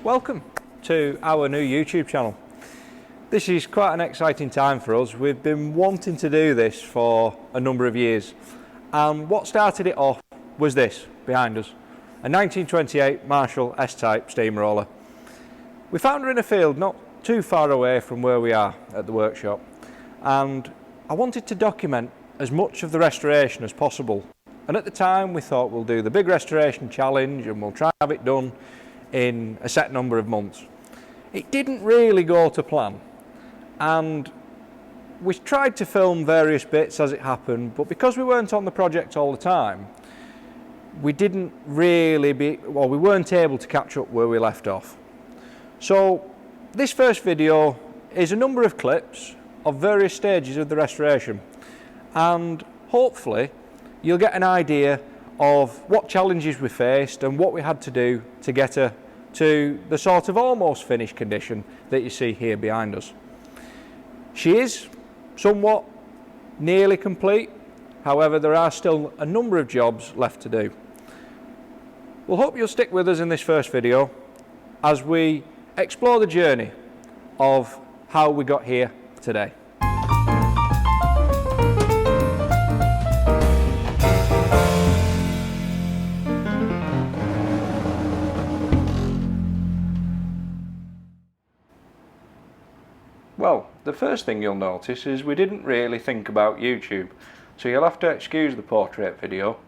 Welcome to our new YouTube channel. This is quite an exciting time for us. We've been wanting to do this for a number of years, and what started it off was this behind us, a 1928 Marshall S-type steamroller. We found her in a field not too far away from where we are at the workshop, and I wanted to document as much of the restoration as possible. And at the time we thought we'll do the big restoration challenge and we'll try and have it done in a set number of months. It didn't really go to plan, and we tried to film various bits as it happened, but because we weren't on the project all the time, we weren't able to catch up where we left off. So this first video is a number of clips of various stages of the restoration, and hopefully you'll get an idea of what challenges we faced and what we had to do to get her to the sort of almost finished condition that you see here behind us. She is somewhat nearly complete, however there are still a number of jobs left to do. We'll hope you'll stick with us in this first video as we explore the journey of how we got here today. Well, the first thing you'll notice is we didn't really think about YouTube, so you'll have to excuse the portrait video.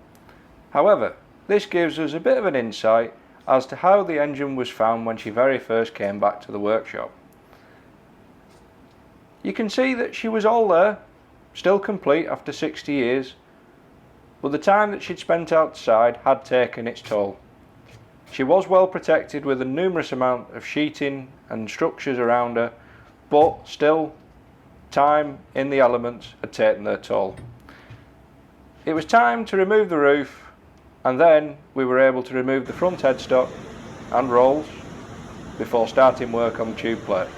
However, this gives us a bit of an insight as to how the engine was found when she very first came back to the workshop. You can see that she was all there, still complete after 60 years, but the time that she'd spent outside had taken its toll. She was well protected with a numerous amount of sheeting and structures around her, but still, time in the elements had taken their toll. It was time to remove the roof, and then we were able to remove the front headstock and rolls before starting work on the tube plate.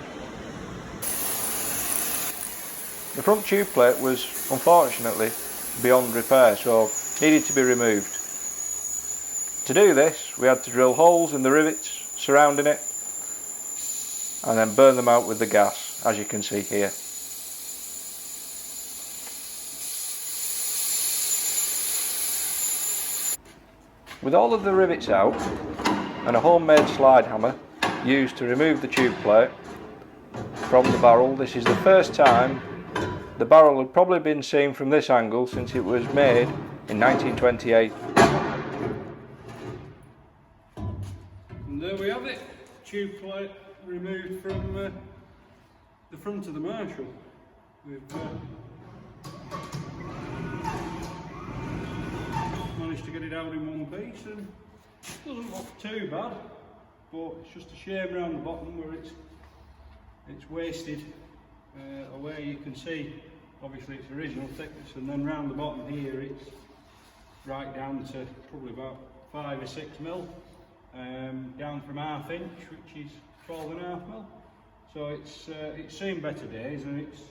The front tube plate was unfortunately beyond repair, so needed to be removed. To do this, we had to drill holes in the rivets surrounding it and then burn them out with the gas, as you can see here. With all of the rivets out and a homemade slide hammer used to remove the tube plate from the barrel, this is the first time the barrel had probably been seen from this angle since it was made in 1928. And there we have it, tube plate removed from the front of the Marshall. We've managed to get it out in one piece, and it doesn't look too bad, but it's just a shame around the bottom where it's wasted away. You can see obviously its original thickness, and then round the bottom here it's right down to probably about 5 or 6 mil, down from 1/2 inch, which is 12.5 mil. So it's seen better days, and it's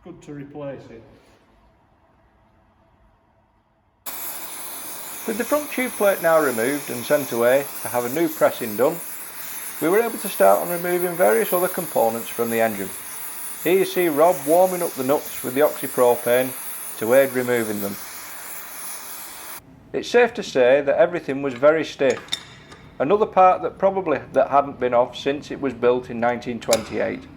good to replace it. With the front tube plate now removed and sent away to have a new pressing done, we were able to start on removing various other components from the engine. Here you see Rob warming up the nuts with the oxypropane to aid removing them. It's safe to say that everything was very stiff. Another part that hadn't been off since it was built in 1928.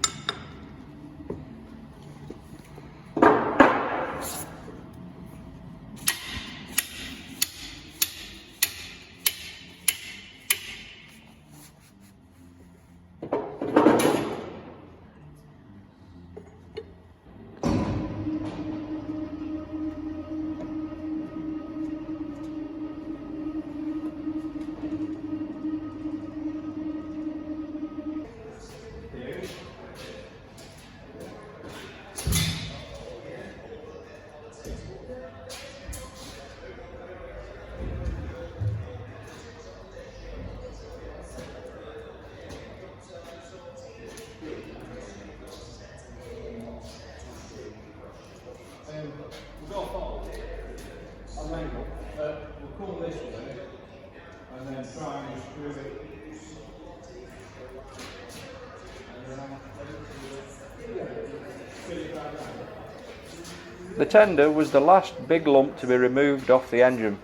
The tender was the last big lump to be removed off the engine.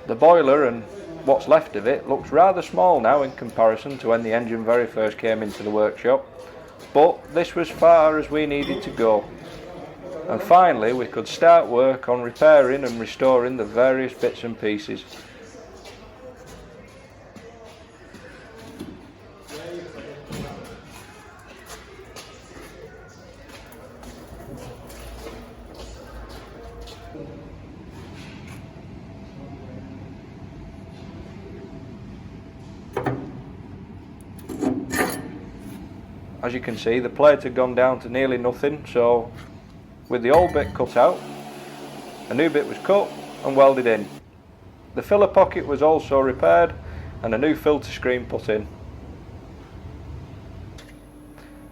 The boiler and what's left of it looks rather small now in comparison to when the engine very first came into the workshop, but this was far as we needed to go. And finally we could start work on repairing and restoring the various bits and pieces. As you can see, the plate had gone down to nearly nothing, so with the old bit cut out, a new bit was cut and welded in. The filler pocket was also repaired and a new filter screen put in.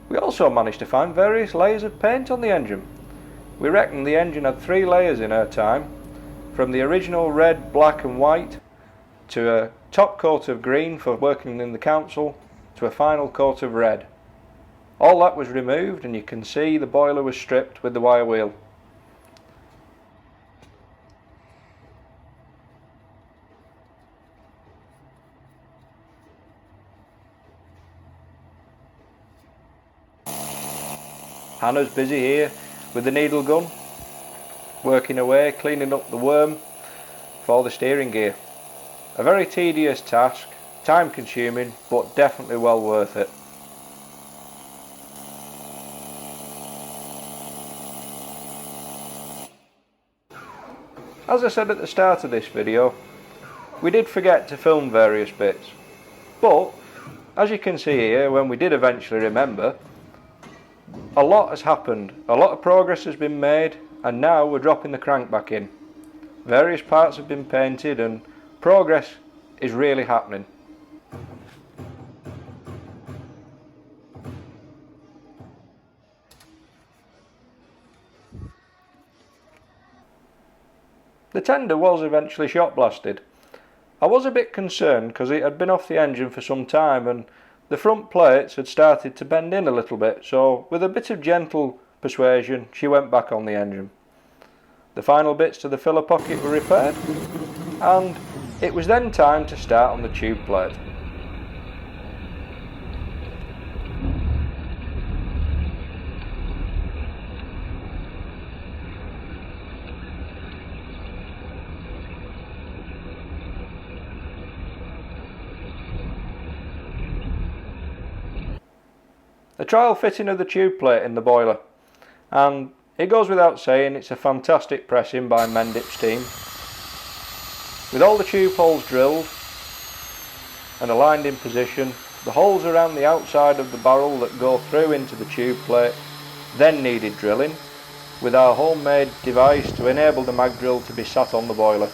We also managed to find various layers of paint on the engine. We reckon the engine had 3 layers in her time, from the original red, black and white, to a top coat of green for working in the council, to a final coat of red. All that was removed and you can see the boiler was stripped with the wire wheel. Hannah's busy here with the needle gun, working away, cleaning up the worm for the steering gear. A very tedious task, time consuming, but definitely well worth it. As I said at the start of this video, we did forget to film various bits, but as you can see here, when we did eventually remember, a lot has happened, a lot of progress has been made, and now we're dropping the crank back in. Various parts have been painted and progress is really happening. The tender was eventually shot blasted. I was a bit concerned because it had been off the engine for some time and the front plates had started to bend in a little bit, so with a bit of gentle persuasion she went back on the engine. The final bits to the filler pocket were repaired and it was then time to start on the tube plate. A trial fitting of the tube plate in the boiler, and it goes without saying it's a fantastic pressing by Mendip's team. With all the tube holes drilled and aligned in position, the holes around the outside of the barrel that go through into the tube plate then needed drilling with our homemade device to enable the mag drill to be sat on the boiler.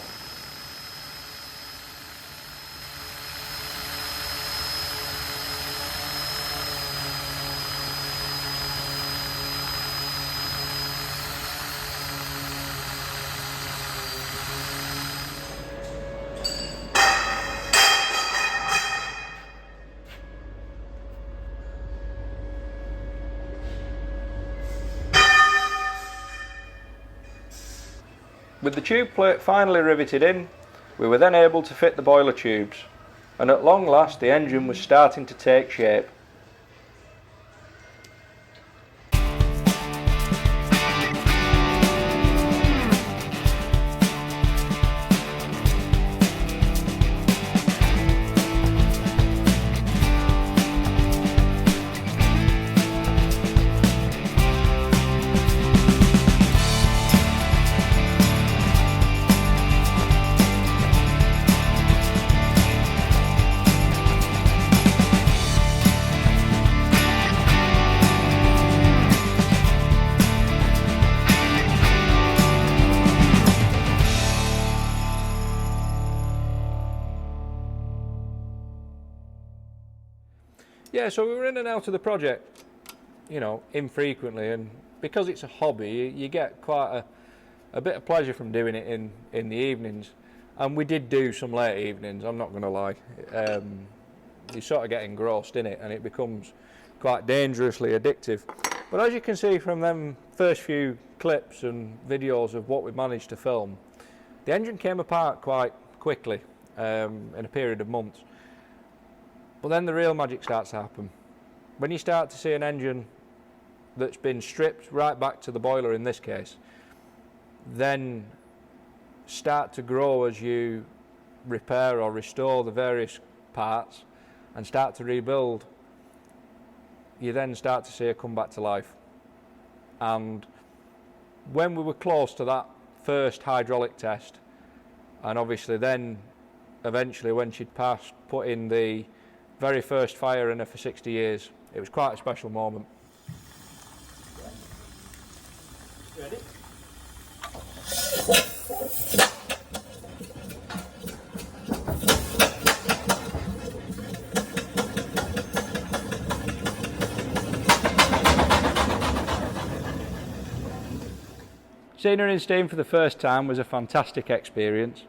With the tube plate finally riveted in, we were then able to fit the boiler tubes, and at long last the engine was starting to take shape. Yeah, so we were in and out of the project, you know, infrequently, and because it's a hobby, you get quite a bit of pleasure from doing it in the evenings. And we did do some late evenings, I'm not going to lie. You sort of get engrossed in it and it becomes quite dangerously addictive. But as you can see from them first few clips and videos of what we managed to film, the engine came apart quite quickly in a period of months. But then the real magic starts to happen. When you start to see an engine that's been stripped right back to the boiler in this case, then start to grow as you repair or restore the various parts and start to rebuild, you then start to see her come back to life. And when we were close to that first hydraulic test, and obviously then eventually when she'd passed, put in the very first fire in her for 60 years, it was quite a special moment. Ready? Seeing her in steam for the first time was a fantastic experience.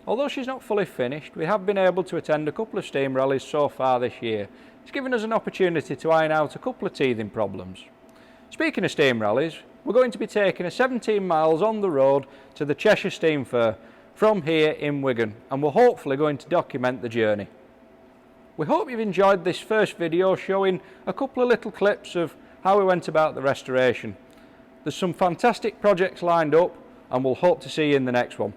Although she's not fully finished, we have been able to attend a couple of steam rallies so far this year. It's given us an opportunity to iron out a couple of teething problems. Speaking of steam rallies, we're going to be taking a 17 miles on the road to the Cheshire Steam Fair from here in Wigan, and we're hopefully going to document the journey. We hope you've enjoyed this first video showing a couple of little clips of how we went about the restoration. There's some fantastic projects lined up, and we'll hope to see you in the next one.